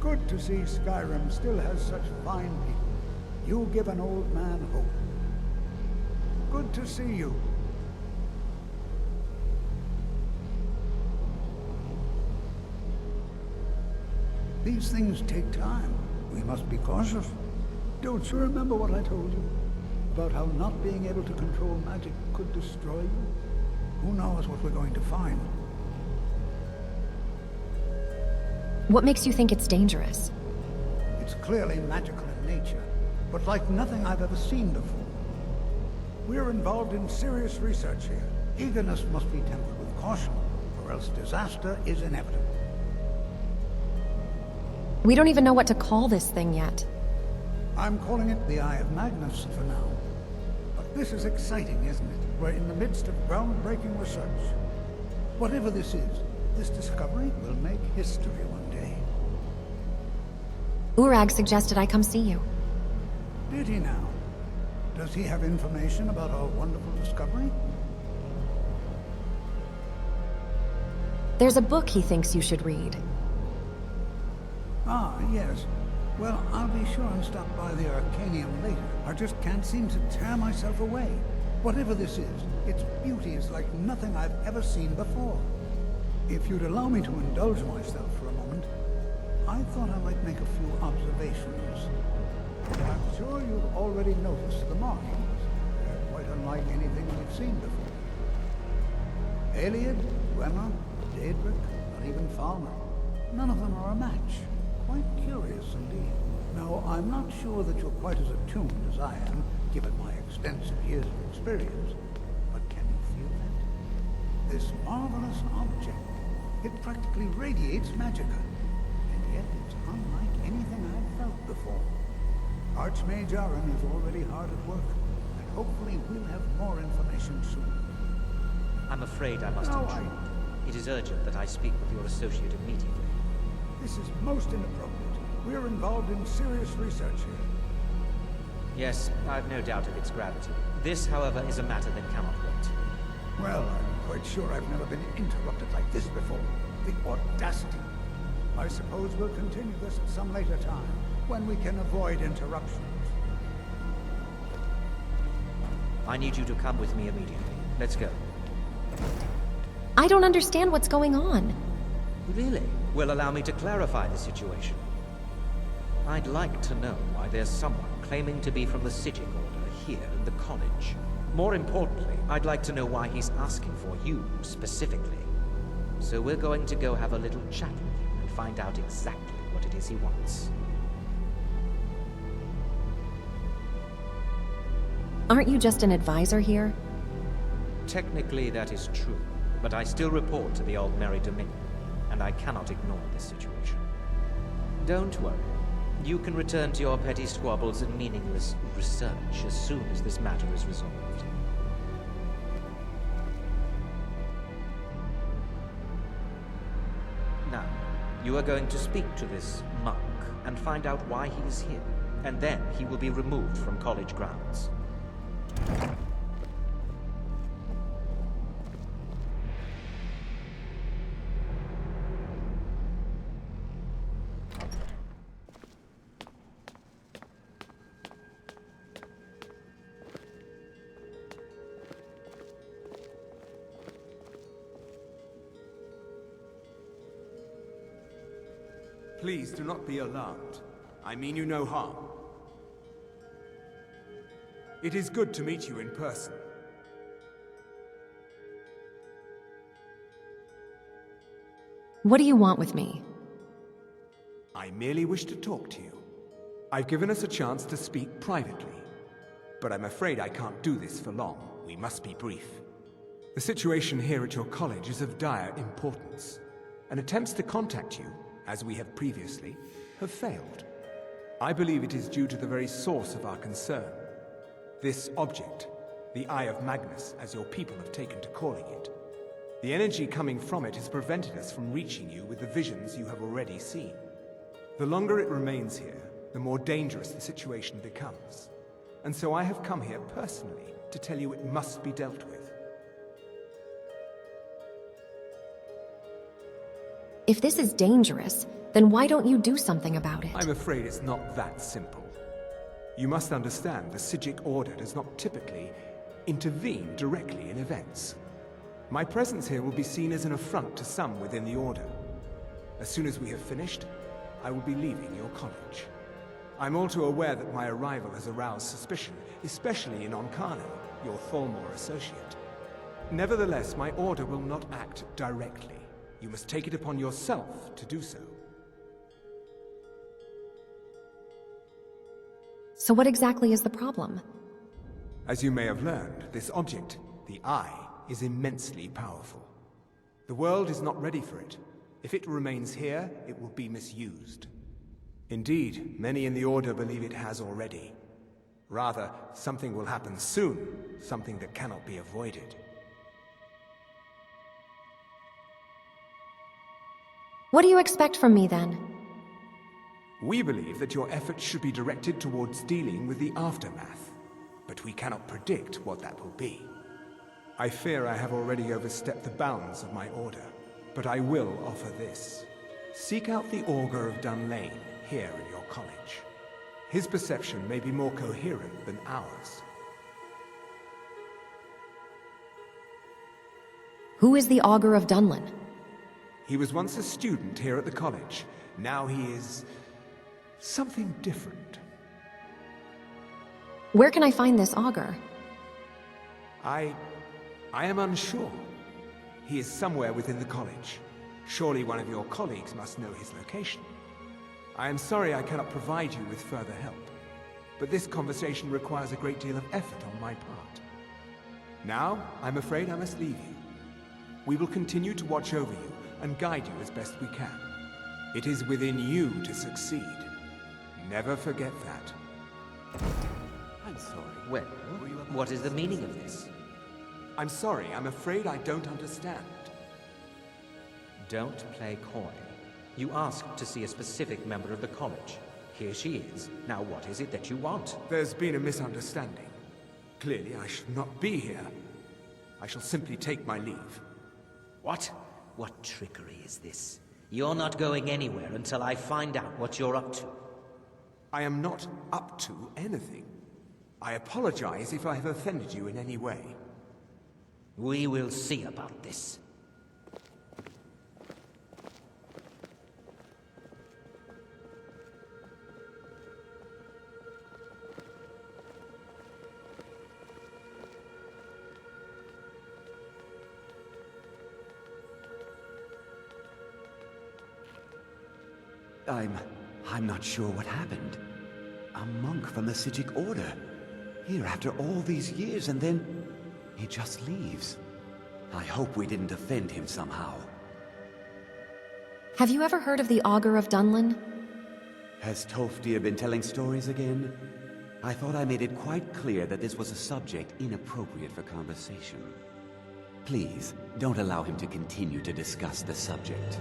good to see Skyrim still has such fine people. You give an old man hope. Good to see you. These things take time. We must be cautious. Don't you remember what I told you? About how not being able to control magic could destroy you? Who knows what we're going to find? What makes you think it's dangerous? It's clearly magical in nature, but like nothing I've ever seen before. We're involved in serious research here. Eagerness must be tempered with caution, or else disaster is inevitable. We don't even know what to call this thing yet. I'm calling it the Eye of Magnus for now. But this is exciting, isn't it? We're in the midst of groundbreaking research. Whatever this is, this discovery will make history one day. Urag suggested I come see you. Did he now? Does he have information about our wonderful discovery? There's a book he thinks you should read. Ah, yes. Well, I'll be sure and stop by the Arcanium later. I just can't seem to tear myself away. Whatever this is, its beauty is like nothing I've ever seen before. If you'd allow me to indulge myself for a moment, I thought I might make a few observations. I'm sure you've already noticed the markings. They're quite unlike anything we've seen before. Eliad, Gwema, Daedric, or even Falmer. None of them are a match. Quite curious indeed. Now, I'm not sure that you're quite as attuned as I am, given my extensive years of experience. But can you feel that? This marvelous object, it practically radiates magicka. And yet it's unlike anything I've felt before. Archmage Aaron is already hard at work, and hopefully we'll have more information soon. I'm afraid I must intrude. It is urgent that I speak with your associate immediately. This is most inappropriate. We're involved in serious research here. Yes, I've no doubt of its gravity. This, however, is a matter that cannot wait. Well, I'm quite sure I've never been interrupted like this before. The audacity. I suppose we'll continue this at some later time, when we can avoid interruptions. I need you to come with me immediately. Let's go. I don't understand what's going on. Really? Well, allow me to clarify the situation. I'd like to know why there's someone claiming to be from the Sigil Order here in the college. More importantly, I'd like to know why he's asking for you, specifically. So we're going to go have a little chat with him and find out exactly what it is he wants. Aren't you just an advisor here? Technically, that is true, but I still report to the Aldmeri Dominion, and I cannot ignore this situation. Don't worry. You can return to your petty squabbles and meaningless research as soon as this matter is resolved. Now, you are going to speak to this monk and find out why he is here, and then he will be removed from college grounds. Please do not be alarmed. I mean you no harm. It is good to meet you in person. What do you want with me? I merely wish to talk to you. I've given us a chance to speak privately, but I'm afraid I can't do this for long. We must be brief. The situation here at your college is of dire importance, and attempts to contact you, as we have previously, have failed. I believe it is due to the very source of our concern. This object, the Eye of Magnus, as your people have taken to calling it. The energy coming from it has prevented us from reaching you with the visions you have already seen. The longer it remains here, the more dangerous the situation becomes. And so I have come here personally to tell you it must be dealt with. If this is dangerous, then why don't you do something about it? I'm afraid it's not that simple. You must understand the Psijic Order does not typically intervene directly in events. My presence here will be seen as an affront to some within the Order. As soon as we have finished, I will be leaving your college. I'm all too aware that my arrival has aroused suspicion, especially in Onkano, your Thalmor associate. Nevertheless, my Order will not act directly. You must take it upon yourself to do so. So what exactly is the problem? As you may have learned, this object, the Eye, is immensely powerful. The world is not ready for it. If it remains here, it will be misused. Indeed, many in the Order believe it has already. Rather, something will happen soon, something that cannot be avoided. What do you expect from me, then? We believe that your efforts should be directed towards dealing with the aftermath, but we cannot predict what that will be. I fear I have already overstepped the bounds of my Order, but I will offer this. Seek out the Augur of 던레인 here in your college. His perception may be more coherent than ours. Who is the Augur of Dunlin? He was once a student here at the college. Now he is something different. Where can I find this Augur? I am unsure. He is somewhere within the college. Surely one of your colleagues must know his location. I am sorry I cannot provide you with further help, but this conversation requires a great deal of effort on my part. Now, I'm afraid I must leave you. We will continue to watch over you and guide you as best we can. It is within you to succeed. Never forget that. I'm sorry. Well, what is the meaning of this? I'm sorry, I'm afraid I don't understand. Don't play coy. You asked to see a specific member of the college. Here she is. Now what is it that you want? There's been a misunderstanding. Clearly I should not be here. I shall simply take my leave. What? What trickery is this? You're not going anywhere until I find out what you're up to. I am not up to anything. I apologize if I have offended you in any way. We will see about this. I'm not sure what happened. A monk from the Psijic Order. Here after all these years, and then he just leaves. I hope we didn't offend him somehow. Have you ever heard of the Augur of Dunlin? Has Toftir been telling stories again? I thought I made it quite clear that this was a subject inappropriate for conversation. Please, don't allow him to continue to discuss the subject.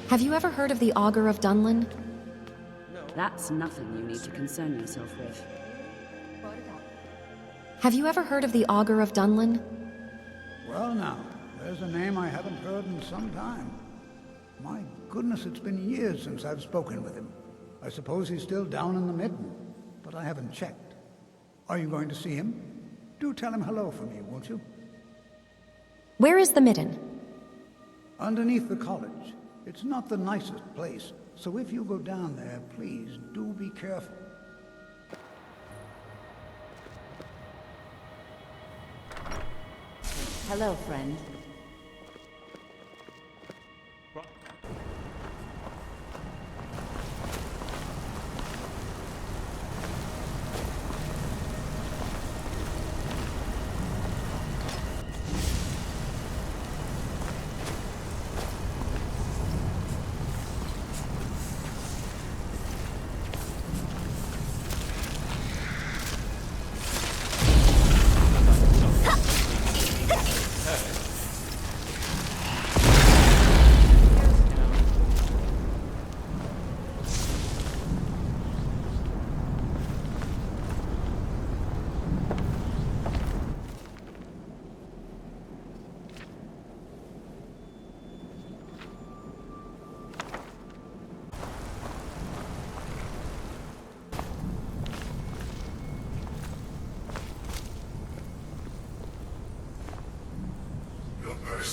Have you ever heard of the Augur of Dunlin? That's nothing you need to concern yourself with. Have you ever heard of the Augur of Dunlin? Well now, there's a name I haven't heard in some time. My goodness, it's been years since I've spoken with him. I suppose he's still down in the Midden, but I haven't checked. Are you going to see him? Do tell him hello for me, won't you? Where is the Midden? Underneath the college. It's not the nicest place, so if you go down there, please do be careful. Hello, friend.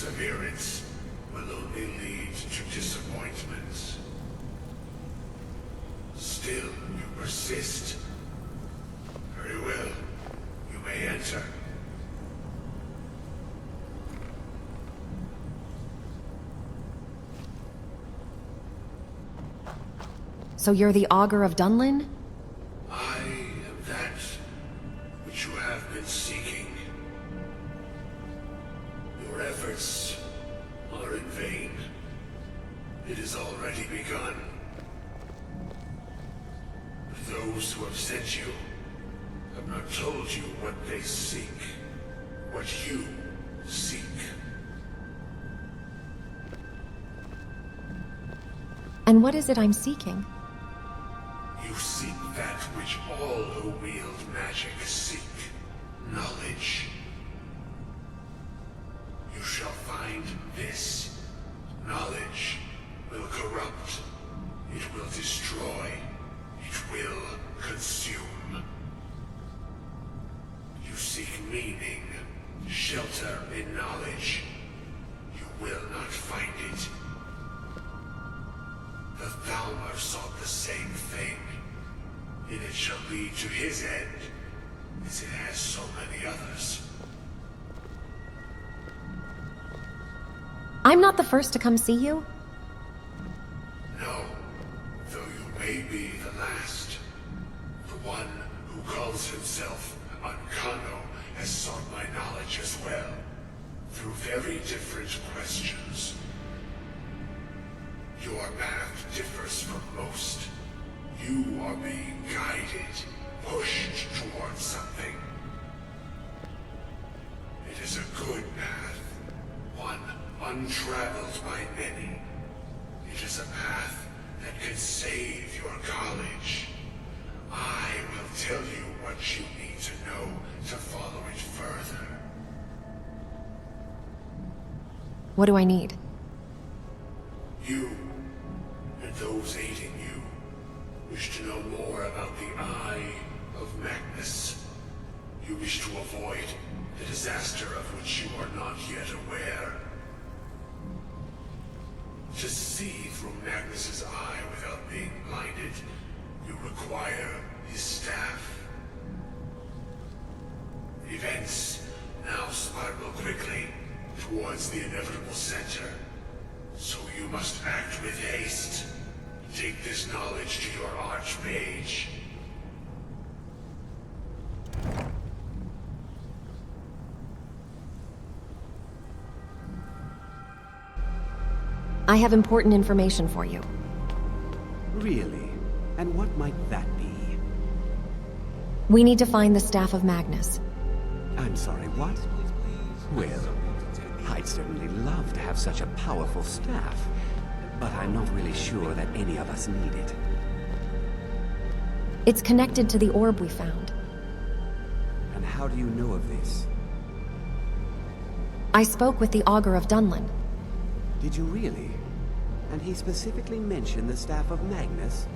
perseverance will only lead to disappointments. Still, you persist. Very well. You may enter. So you're the Augur of Dunlin? I am that which you have been seeking. Your efforts are in vain. It has already begun. Those who have sent you have not told you what they seek, what you seek. And what is it I'm seeking? You seek that which all who wield magic seek. Knowledge. You shall find this. Knowledge will corrupt. It will destroy. It will consume. You seek meaning, shelter in knowledge. You will not find it. The Thalmor sought the same thing, and it shall lead to his end, as it has so many others. I'm not the first to come see you? No, though you may be the last. The one who calls himself Unkano has sought my knowledge as well, through very different questions. Your path differs from most. You are being guided, pushed towards something. It is a good path, one untraveled by many. It is a path that can save your college. I will tell you what you need to know to follow it further. What do I need? You, and those aiding you, wish to know more about the Eye of Magnus. You wish to avoid the disaster of which you are not yet aware. To see through Magnus's eye without being blinded, you require his staff. Events now spiral quickly towards the inevitable center. So you must act with haste. Take this knowledge to your archmage. I have important information for you. Really? And what might that be? We need to find the Staff of Magnus. I'm sorry, what? Well, I'd certainly love to have such a powerful staff, but I'm not really sure that any of us need it. It's connected to the orb we found. And how do you know of this? I spoke with the Augur of Dunlin. Did you really? And he specifically mentioned the Staff of Magnus?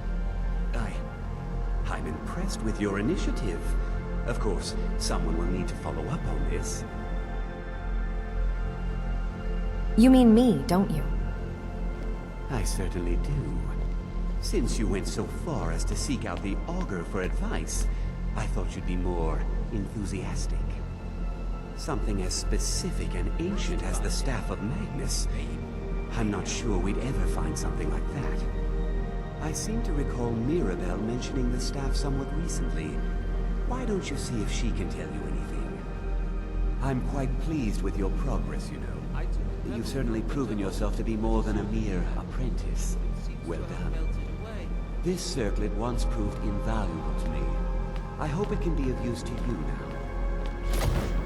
I'm impressed with your initiative. Of course, someone will need to follow up on this. You mean me, don't you? I certainly do. Since you went so far as to seek out the Augur for advice, I thought you'd be more enthusiastic. Something as specific and ancient as the Staff of Magnus. I'm not sure we'd ever find something like that. I seem to recall Mirabelle mentioning the staff somewhat recently. Why don't you see if she can tell you anything? I'm quite pleased with your progress, you know. You've certainly proven yourself to be more than a mere apprentice. Well done. This circlet once proved invaluable to me. I hope it can be of use to you now.